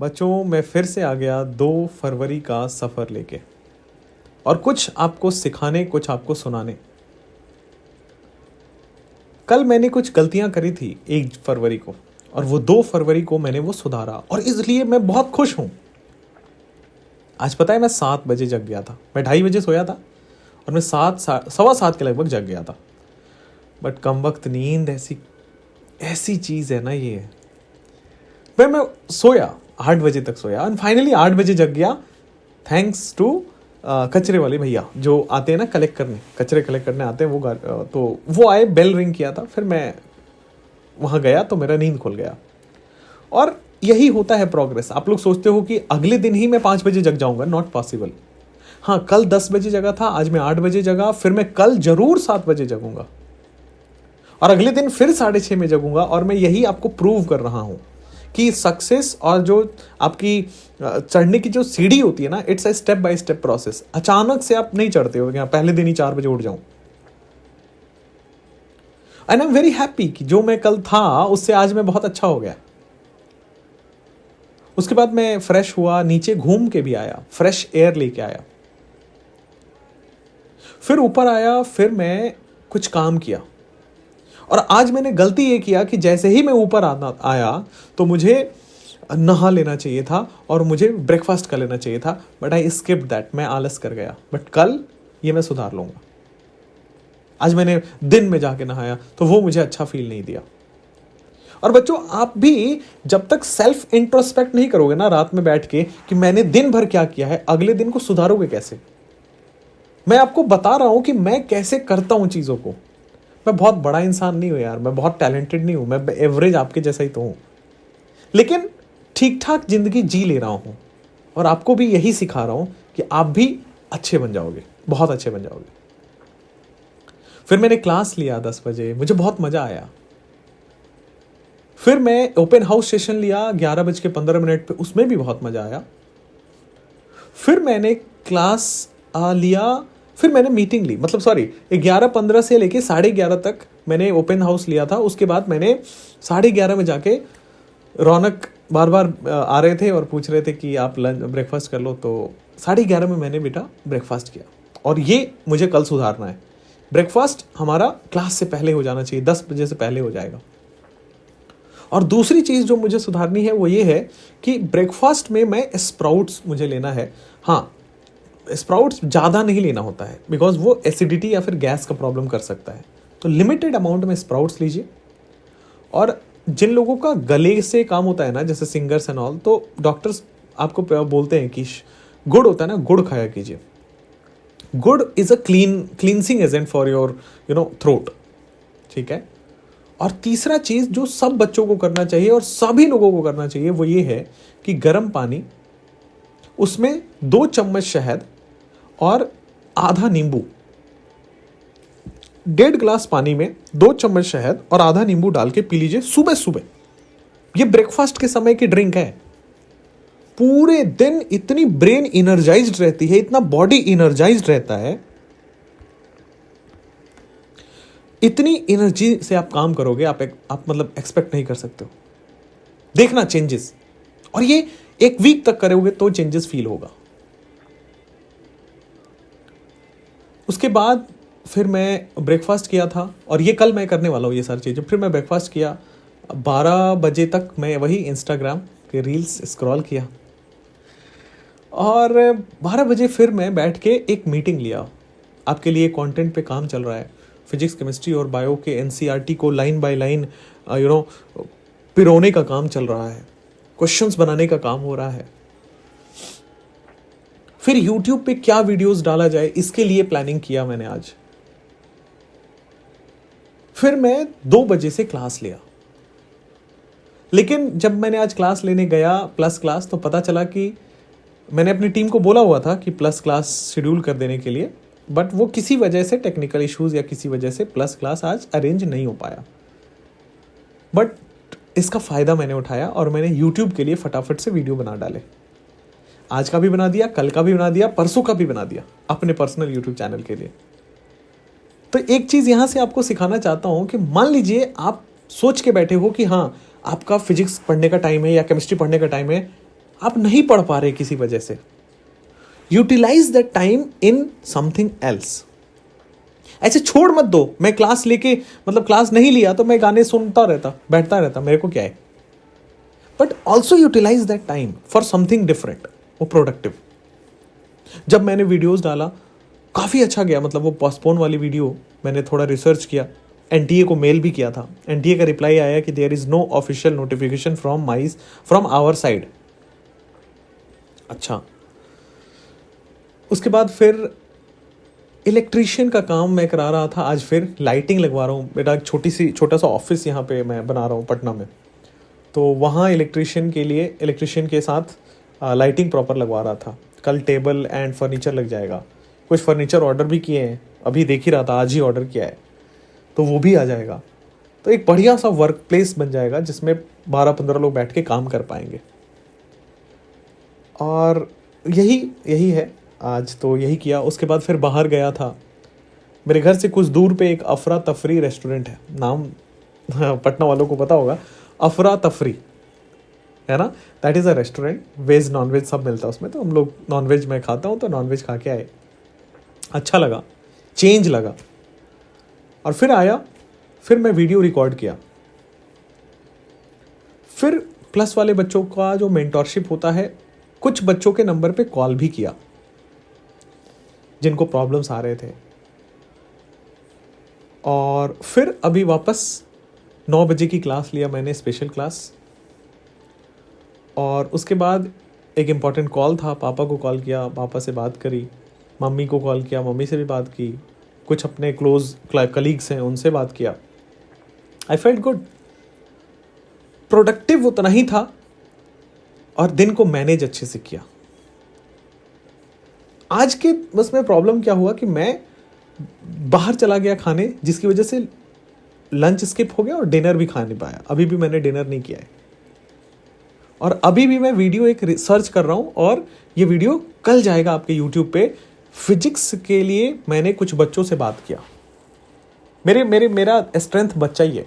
बच्चों, मैं फिर से आ गया 2 फरवरी का सफ़र लेके, और कुछ आपको सिखाने, कुछ आपको सुनाने। कल मैंने कुछ गलतियां करी थी 1 फरवरी को, और वो 2 फरवरी को मैंने वो सुधारा, और इसलिए मैं बहुत खुश हूं। आज पता है, मैं 7 बजे जग गया था। मैं 2:30 बजे सोया था और मैं 7 सवा 7 के लगभग जग गया था। बट कम वक्त नींद ऐसी ऐसी चीज़ है ना ये। मैं सोया 8 बजे तक सोया, और फाइनली 8 बजे जग गया, थैंक्स टू कचरे वाले भैया जो आते हैं ना कलेक्ट करने, कचरे कलेक्ट करने आते हैं वो। तो वो आए, बेल रिंग किया था, फिर मैं वहाँ गया तो मेरा नींद खुल गया। और यही होता है प्रोग्रेस। आप लोग सोचते हो कि अगले दिन ही मैं 5 बजे जग जाऊंगा, नॉट पॉसिबल। हाँ, कल 10 बजे जगा था, आज मैं 8 बजे जगा, फिर मैं कल जरूर 7 बजे जगूंगा, और अगले दिन फिर 6:30 में जगूंगा। और मैं यही आपको प्रूव कर रहा हूं कि सक्सेस और जो आपकी चढ़ने की जो सीढ़ी होती है ना, it's a step by step process. अचानक से आप नहीं चढ़ते हो कि पहले दिन ही 4 बजे उठ जाऊं। And I am very happy कि जो मैं कल था उससे आज मैं बहुत अच्छा हो गया। उसके बाद मैं फ्रेश हुआ, नीचे घूम के भी आया, फ्रेश एयर लेके आया, फिर ऊपर आया, फिर मैं कुछ काम किया। और आज मैंने गलती ये किया कि जैसे ही मैं ऊपर आया तो मुझे नहा लेना चाहिए था और मुझे ब्रेकफास्ट कर लेना चाहिए था, बट आई स्किप दैट। मैं आलस कर गया, बट कल ये मैं सुधार लूंगा। आज मैंने दिन में जाके नहाया तो वो मुझे अच्छा फील नहीं दिया। और बच्चों, आप भी जब तक सेल्फ इंट्रोस्पेक्ट नहीं करोगे ना रात में बैठ के कि मैंने दिन भर क्या किया है, अगले दिन को सुधारोगे कैसे? मैं आपको बता रहा हूं कि मैं कैसे करता हूं चीजों को। मैं बहुत बड़ा इंसान नहीं हूं यार, मैं बहुत टैलेंटेड नहीं हूं, मैं एवरेज आपके जैसा ही तो हूं, लेकिन ठीक ठाक जिंदगी जी ले रहा हूं। और आपको भी यही सिखा रहा हूं कि आप भी अच्छे बन जाओगे, बहुत अच्छे बन जाओगे। फिर मैंने क्लास लिया 10 बजे, मुझे बहुत मजा आया। फिर मैं ओपन हाउस सेशन लिया 11:15 पे, उसमें भी बहुत मजा आया। फिर मैंने क्लास लिया, फिर मैंने मीटिंग ली, मतलब सॉरी, 11:15 से लेके 11:30 तक मैंने ओपन हाउस लिया था। उसके बाद मैंने 11:30 में जाके, रौनक बार बार आ रहे थे और पूछ रहे थे कि आप लंच ब्रेकफास्ट कर लो, तो 11:30 में मैंने बेटा ब्रेकफास्ट किया। और ये मुझे कल सुधारना है। ब्रेकफास्ट हमारा क्लास से पहले हो जाना चाहिए, 10 बजे से पहले हो जाएगा। और दूसरी चीज़ जो मुझे सुधारनी है वो ये है कि ब्रेकफास्ट में मैं स्प्राउट्स मुझे लेना है। हाँ, स्प्राउट्स ज़्यादा नहीं लेना होता है, बिकॉज वो एसिडिटी या फिर गैस का प्रॉब्लम कर सकता है। तो लिमिटेड अमाउंट में स्प्राउट्स लीजिए। और जिन लोगों का गले से काम होता है ना, जैसे सिंगर्स एंड ऑल, तो डॉक्टर्स आपको बोलते हैं कि गुड़ होता है ना, गुड़ खाया कीजिए। Gur is a cleansing agent for your throat. ठीक है। और तीसरा चीज जो सब बच्चों को करना चाहिए और सभी लोगों को करना चाहिए वो ये है कि गर्म पानी, उसमें 2 चम्मच शहद और आधा नींबू, 1.5 गिलास पानी में 2 चम्मच शहद और आधा नींबू डाल के पी लीजिए सुबह सुबह। ये ब्रेकफास्ट के समय की ड्रिंक है। पूरे दिन इतनी ब्रेन इनर्जाइज्ड रहती है, इतना बॉडी इनर्जाइज्ड रहता है, इतनी एनर्जी से आप काम करोगे, आप मतलब एक्सपेक्ट नहीं कर सकते हो। देखना चेंजेस, और ये 1 वीक तक करोगे तो चेंजेस फील होगा। उसके बाद फिर मैं ब्रेकफास्ट किया था, और ये कल मैं करने वाला हूँ ये सारी चीज़ें। फिर मैं ब्रेकफास्ट किया, 12 बजे तक मैं वही इंस्टाग्राम के रील्स स्क्रॉल किया, और 12 बजे फिर मैं बैठ के एक मीटिंग लिया। आपके लिए कंटेंट पे काम चल रहा है, फिजिक्स, केमिस्ट्री और बायो के एनसीईआरटी को लाइन बाय लाइन पिरोने का काम चल रहा है, क्वेश्चंस बनाने का काम हो रहा है। फिर यूट्यूब पे क्या वीडियोस डाला जाए, इसके लिए प्लानिंग किया मैंने आज। फिर मैं 2 बजे से क्लास लिया, लेकिन जब मैंने आज क्लास लेने गया, प्लस क्लास, तो पता चला कि मैंने अपनी टीम को बोला हुआ था कि प्लस क्लास शेड्यूल कर देने के लिए, बट वो किसी वजह से, टेक्निकल इश्यूज या किसी वजह से प्लस क्लास आज अरेंज नहीं हो पाया। बट इसका फ़ायदा मैंने उठाया और मैंने यूट्यूब के लिए फटाफट से वीडियो बना डाले। आज का भी बना दिया, कल का भी बना दिया, परसों का भी बना दिया, अपने पर्सनल यूट्यूब चैनल के लिए। तो एक चीज़ यहाँ से आपको सिखाना चाहता हूँ कि मान लीजिए आप सोच के बैठे हो कि हाँ, आपका फिजिक्स पढ़ने का टाइम है या केमिस्ट्री पढ़ने का टाइम है, आप नहीं पढ़ पा रहे किसी वजह से, utilise that time in something else. ऐसे छोड़ मत दो, मैं क्लास लेके मतलब क्लास नहीं लिया तो मैं गाने सुनता रहता, बैठता रहता, मेरे को क्या है। But also utilise that time for something different, वो प्रोडक्टिव। जब मैंने वीडियोस डाला काफ़ी अच्छा गया, मतलब वो पोस्टपोन वाली वीडियो मैंने थोड़ा रिसर्च किया, एनटीए को मेल भी किया था, एनटीए का रिप्लाई आया कि there is no official notification from our side. अच्छा, उसके बाद फिर इलेक्ट्रीशियन का काम मैं करा रहा था, आज फिर लाइटिंग लगवा रहा हूँ। मेरा छोटा सा ऑफिस यहाँ पे मैं बना रहा हूँ पटना में, तो वहाँ इलेक्ट्रीशियन के साथ लाइटिंग प्रॉपर लगवा रहा था। कल टेबल एंड फर्नीचर लग जाएगा, कुछ फर्नीचर ऑर्डर भी किए हैं, अभी देख ही रहा था, आज ही ऑर्डर किया है, तो वो भी आ जाएगा। तो एक बढ़िया सा वर्क प्लेस बन जाएगा जिसमें 12-15 लोग बैठ के काम कर पाएंगे। और यही है, आज तो यही किया। उसके बाद फिर बाहर गया था, मेरे घर से कुछ दूर पे एक अफरा तफरी रेस्टोरेंट है, नाम पटना वालों को पता होगा, अफरा तफरी है ना। That is a restaurant, veg non veg सब मिलता है उसमें। तो हम लोग नॉन वेज मैं खाता हूँ, तो नॉन वेज खा के आए, अच्छा लगा, चेंज लगा। और फिर आया, फिर मैं वीडियो रिकॉर्ड किया। फिर प्लस वाले बच्चों का जो मेंटोरशिप होता है, कुछ बच्चों के नंबर पे कॉल भी किया जिनको प्रॉब्लम्स आ रहे थे। और फिर अभी वापस 9 बजे की क्लास लिया मैंने, स्पेशल क्लास। और उसके बाद एक इम्पॉर्टेंट कॉल था, पापा को कॉल किया, पापा से बात करी, मम्मी को कॉल किया, मम्मी से भी बात की, कुछ अपने क्लोज कलीग्स हैं उनसे बात किया। आई फेल्ट गुड, प्रोडक्टिव उतना ही था और दिन को मैनेज अच्छे से किया। आज के बस में प्रॉब्लम क्या हुआ कि मैं बाहर चला गया खाने, जिसकी वजह से लंच स्किप हो गया और डिनर भी खा नहीं पाया। अभी भी मैंने डिनर नहीं किया है, और अभी भी मैं वीडियो एक सर्च कर रहा हूं, और ये वीडियो कल जाएगा आपके यूट्यूब पे। फिजिक्स के लिए मैंने कुछ बच्चों से बात किया। मेरा स्ट्रेंथ बच्चा ही है।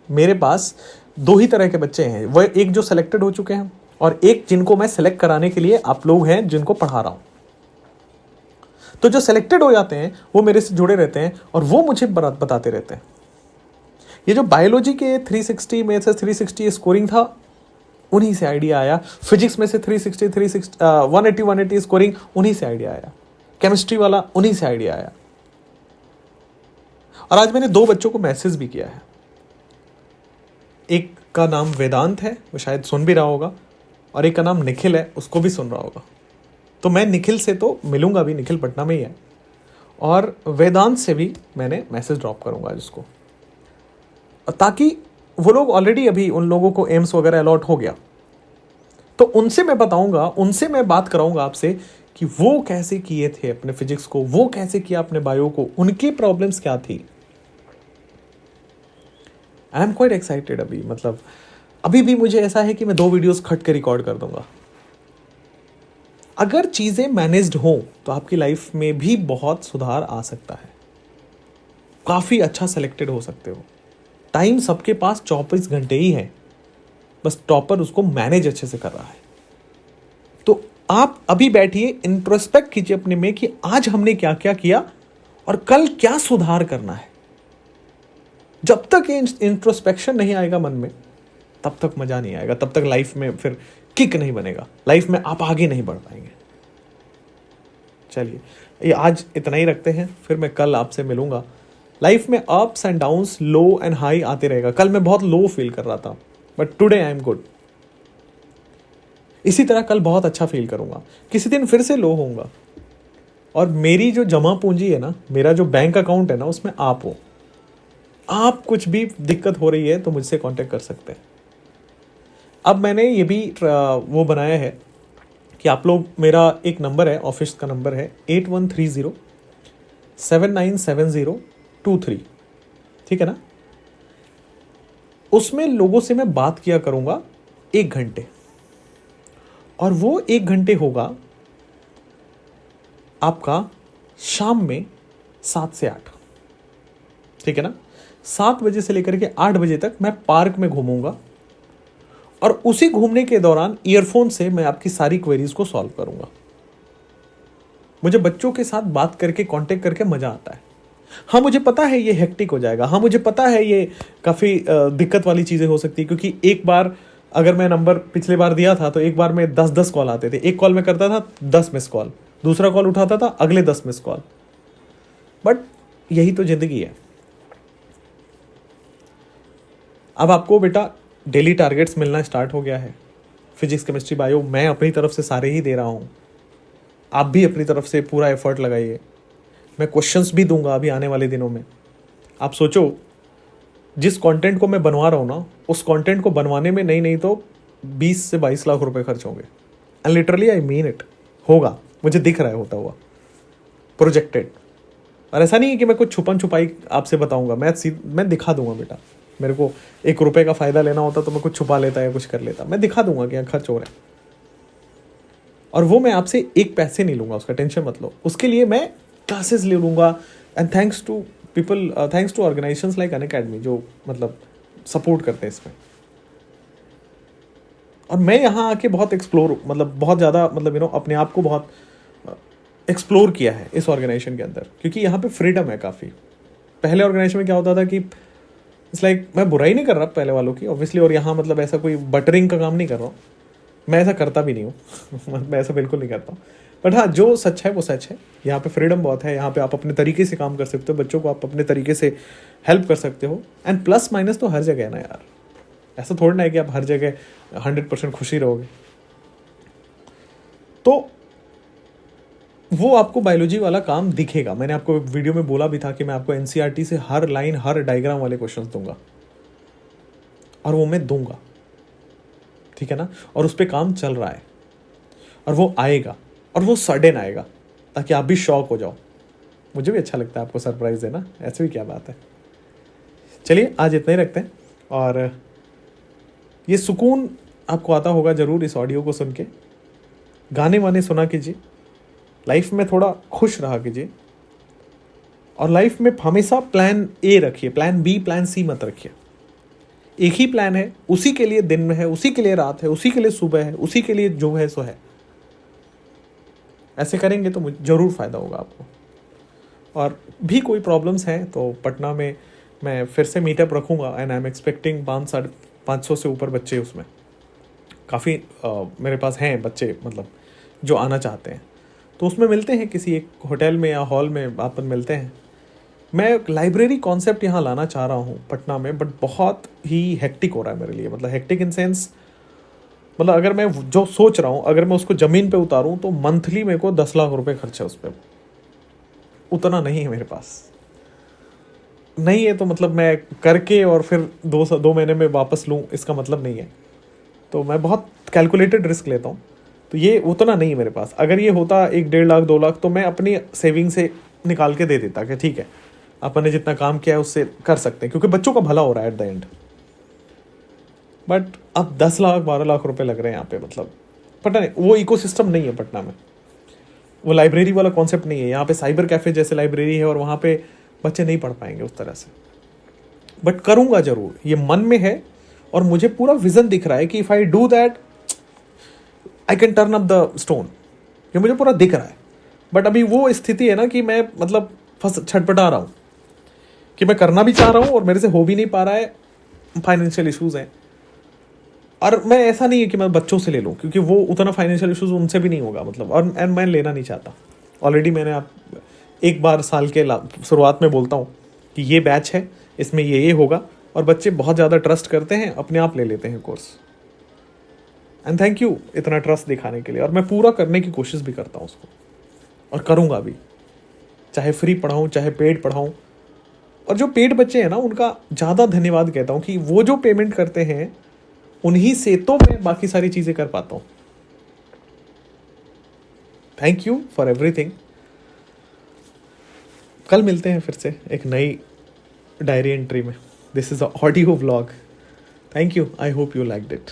मेरे पास 2 ही तरह के बच्चे हैं, वह एक जो सेलेक्टेड हो चुके हैं और एक जिनको मैं सेलेक्ट कराने के लिए आप लोग हैं जिनको पढ़ा रहा हूं। तो जो सेलेक्टेड हो जाते हैं वो मेरे से जुड़े रहते हैं और वो मुझे बताते रहते हैं। ये जो बायोलॉजी के 360 में से 360 स्कोरिंग था, उन्हीं से आइडिया आया। फिजिक्स में से 180 स्कोरिंग, उन्हीं से आइडिया आया। केमिस्ट्री वाला, उन्हीं से आइडिया आया। और आज मैंने 2 बच्चों को मैसेज भी किया है। एक का नाम वेदांत है, वो शायद सुन भी रहा होगा, और एक का नाम निखिल है, उसको भी सुन रहा होगा। तो मैं निखिल से तो मिलूंगा भी, निखिल पटना में ही है, और वेदांत से भी मैंने मैसेज ड्रॉप करूंगा जिसको, ताकि वो लोग ऑलरेडी, अभी उन लोगों को एम्स वगैरह अलॉट हो गया, तो उनसे मैं बताऊंगा, उनसे मैं बात कराऊंगा आपसे कि वो कैसे किए थे अपने फिजिक्स को, वो कैसे किया अपने बायो को, उनकी प्रॉब्लम्स क्या थी। आई एम क्वाइट एक्साइटेड अभी, मतलब अभी भी मुझे ऐसा है कि मैं 2 वीडियोस खट के रिकॉर्ड कर दूंगा। अगर चीजें मैनेज्ड हो तो आपकी लाइफ में भी बहुत सुधार आ सकता है, काफी अच्छा सेलेक्टेड हो सकते हो। टाइम सबके पास 24 घंटे ही है, बस टॉपर उसको मैनेज अच्छे से कर रहा है। तो आप अभी बैठिए, इंट्रोस्पेक्ट कीजिए अपने में कि आज हमने क्या क्या किया और कल क्या सुधार करना है। जब तक ये इंट्रोस्पेक्शन नहीं आएगा मन में, तब तक मजा नहीं आएगा, तब तक लाइफ में फिर किक नहीं बनेगा, लाइफ में आप आगे नहीं बढ़ पाएंगे। चलिए, ये आज इतना ही रखते हैं, फिर मैं कल आपसे मिलूंगा। लाइफ में ups and downs, low and high आते रहेगा। कल मैं बहुत लो फील कर रहा था, but today I am good. इसी तरह कल बहुत अच्छा फील करूंगा, किसी दिन फिर से लो होऊंगा। और मेरी जो जमा पूंजी है ना, मेरा जो बैंक अकाउंट है ना, उसमें आप हो। आप कुछ भी दिक्कत हो रही है तो मुझसे कांटेक्ट कर सकते हैं। अब मैंने ये भी वो बनाया है कि आप लोग, मेरा एक नंबर है, ऑफिस का नंबर है 8130-797023, ठीक है ना। उसमें लोगों से मैं बात किया करूंगा 1 घंटे, और वो 1 घंटे होगा आपका शाम में 7 से 8, ठीक है ना। 7 बजे से लेकर के 8 बजे तक मैं पार्क में घूमूंगा, और उसी घूमने के दौरान ईयरफोन से मैं आपकी सारी क्वेरीज को सॉल्व करूंगा। मुझे बच्चों के साथ बात करके कांटेक्ट करके मजा आता है। हाँ मुझे पता है ये हेक्टिक हो जाएगा, हाँ मुझे पता है ये काफी दिक्कत वाली चीजें हो सकती है, क्योंकि एक बार अगर मैं नंबर पिछले बार दिया था तो एक बार में 10-10 कॉल आते थे। एक कॉल में करता था 10 मिस कॉल, दूसरा कॉल उठाता था अगले 10 मिस कॉल। बट यही तो जिंदगी है। अब आपको बेटा डेली टारगेट्स मिलना स्टार्ट हो गया है। फिजिक्स केमिस्ट्री बायो मैं अपनी तरफ से सारे ही दे रहा हूँ, आप भी अपनी तरफ से पूरा एफर्ट लगाइए। मैं क्वेश्चंस भी दूंगा अभी आने वाले दिनों में। आप सोचो जिस कंटेंट को मैं बनवा रहा हूँ ना, उस कंटेंट को बनवाने में नहीं तो 20 से 22 लाख रुपए खर्च होंगे। And literally I mean it, होगा, मुझे दिख रहा है होता हुआ, प्रोजेक्टेड। और ऐसा नहीं है कि मैं कुछ छुपन छुपाई आपसे बताऊंगा, मैं दिखा दूंगा बेटा। मेरे को 1 रुपए का फायदा लेना होता तो मैं कुछ छुपा लेता या कुछ कर लेता, मैं दिखा दूंगा कि यहाँ खर्च हो रहा है। और वो मैं आपसे 1 पैसे नहीं लूंगा, उसका टेंशन मत लो। उसके लिए मैं क्लासेस ले लूंगा। And thanks to people, thanks to organisations like Unacademy जो मतलब सपोर्ट करते हैं इसमें। और मैं यहाँ आके बहुत एक्सप्लोर, मतलब बहुत ज़्यादा, मतलब अपने आप को बहुत एक्सप्लोर किया है इस ऑर्गेनाइजेशन के अंदर, क्योंकि यहाँ पे फ्रीडम है काफ़ी। पहले ऑर्गेनाइजेशन में क्या होता था कि इट्स लाइक, मैं बुराई नहीं कर रहा पहले वालों की ऑब्वियसली, और यहाँ मतलब ऐसा कोई बटरिंग का काम नहीं कर रहा हूँ, मैं ऐसा करता भी नहीं हूँ मैं ऐसा बिल्कुल नहीं करता हूँ। बट हाँ, जो सच है वो सच है। यहाँ पे फ्रीडम बहुत है, यहाँ पे आप अपने तरीके से काम कर सकते हो, बच्चों को आप अपने तरीके से हेल्प कर सकते हो। एंड प्लस माइनस तो हर जगह है ना यार, ऐसा थोड़ा ना है कि आप हर जगह 100% खुशी रहोगे। तो वो आपको बायोलॉजी वाला काम दिखेगा। मैंने आपको वीडियो में बोला भी था कि मैं आपको एनसीईआरटी से हर लाइन, हर डायग्राम वाले क्वेश्चंस दूंगा, और वो मैं दूंगा, ठीक है ना। और उस पर काम चल रहा है, और वो आएगा, और वो सडन आएगा, ताकि आप भी शॉक हो जाओ। मुझे भी अच्छा लगता है आपको सरप्राइज देना, ऐसे भी क्या बात है। चलिए आज इतना ही रखते हैं, और ये सुकून आपको आता होगा ज़रूर इस ऑडियो को सुन के। गाने वाने सुना कीजिए, लाइफ में थोड़ा खुश रहा कीजिए, और लाइफ में हमेशा प्लान ए रखिए, प्लान बी प्लान सी मत रखिए। एक ही प्लान है, उसी के लिए दिन में है, उसी के लिए रात है, उसी के लिए सुबह है, उसी के लिए जो है सो है। ऐसे करेंगे तो ज़रूर फ़ायदा होगा आपको। और भी कोई प्रॉब्लम्स हैं तो पटना में मैं फिर से मीटअप रखूँगा, एंड आई एम एक्सपेक्टिंग 500 से ऊपर बच्चे उसमें। काफ़ी मेरे पास हैं बच्चे, मतलब जो आना चाहते हैं, तो उसमें मिलते हैं किसी एक होटल में या हॉल में, अपन मिलते हैं। मैं लाइब्रेरी कॉन्सेप्ट यहाँ लाना चाह रहा हूँ पटना में, बट बहुत ही हेक्टिक हो रहा है मेरे लिए। मतलब हेक्टिक इन सेंस, मतलब अगर मैं जो सोच रहा हूँ, अगर मैं उसको ज़मीन पे उतारूँ तो मंथली मेरे को 10 लाख रुपए खर्च है उस पर। उतना नहीं है मेरे पास, नहीं है तो मतलब मैं करके और फिर 2 महीने में वापस लूँ, इसका मतलब नहीं है। तो मैं बहुत कैलकुलेटेड रिस्क लेता हूँ, तो ये उतना नहीं है मेरे पास। अगर ये होता 1-1.5 लाख 2 लाख तो मैं अपनी सेविंग से निकाल के दे देता कि ठीक है, अपन ने जितना काम किया है उससे कर सकते हैं, क्योंकि बच्चों का भला हो रहा है एट द एंड। बट अब 10 लाख 12 लाख रुपए लग रहे हैं यहाँ पे, मतलब पता नहीं, वो इकोसिस्टम नहीं है पटना में, वो लाइब्रेरी वाला कॉन्सेप्ट नहीं है। यहाँ पे साइबर कैफे जैसे लाइब्रेरी है, और वहाँ पे बच्चे नहीं पढ़ पाएंगे उस तरह से। बट करूँगा ज़रूर, ये मन में है, और मुझे पूरा विजन दिख रहा है कि if I do that I can turn up the stone, ये मुझे पूरा दिख रहा है। बट अभी वो स्थिति है ना कि मैं मतलब छटपटा रहा हूँ कि मैं करना भी चाह रहा हूँ और मेरे से हो भी नहीं पा रहा है, फाइनेंशियल इश्यूज हैं। और मैं ऐसा नहीं है कि मैं बच्चों से ले लूँ, क्योंकि वो उतना फाइनेंशियल इश्यूज उनसे भी नहीं होगा, मतलब, और एंड मैं लेना नहीं चाहता। ऑलरेडी मैंने आप एक बार साल के शुरुआत में बोलता हूँ कि ये बैच है, इसमें ये होगा, और बच्चे बहुत ज़्यादा ट्रस्ट करते हैं, अपने आप ले लेते हैं कोर्स। एंड थैंक यू इतना ट्रस्ट दिखाने के लिए, और मैं पूरा करने की कोशिश भी करता हूँ उसको, और करूँगा भी, चाहे फ्री पढ़ाऊँ चाहे पेड पढ़ाऊँ। और जो पेड बच्चे हैं ना, उनका ज़्यादा धन्यवाद कहता हूँ कि वो जो पेमेंट करते हैं उन्हीं से तो मैं बाकी सारी चीज़ें कर पाता हूँ। Thank you for everything. कल मिलते हैं फिर से एक नई डायरी एंट्री में। This is a audio vlog. Thank you, I hope you liked it.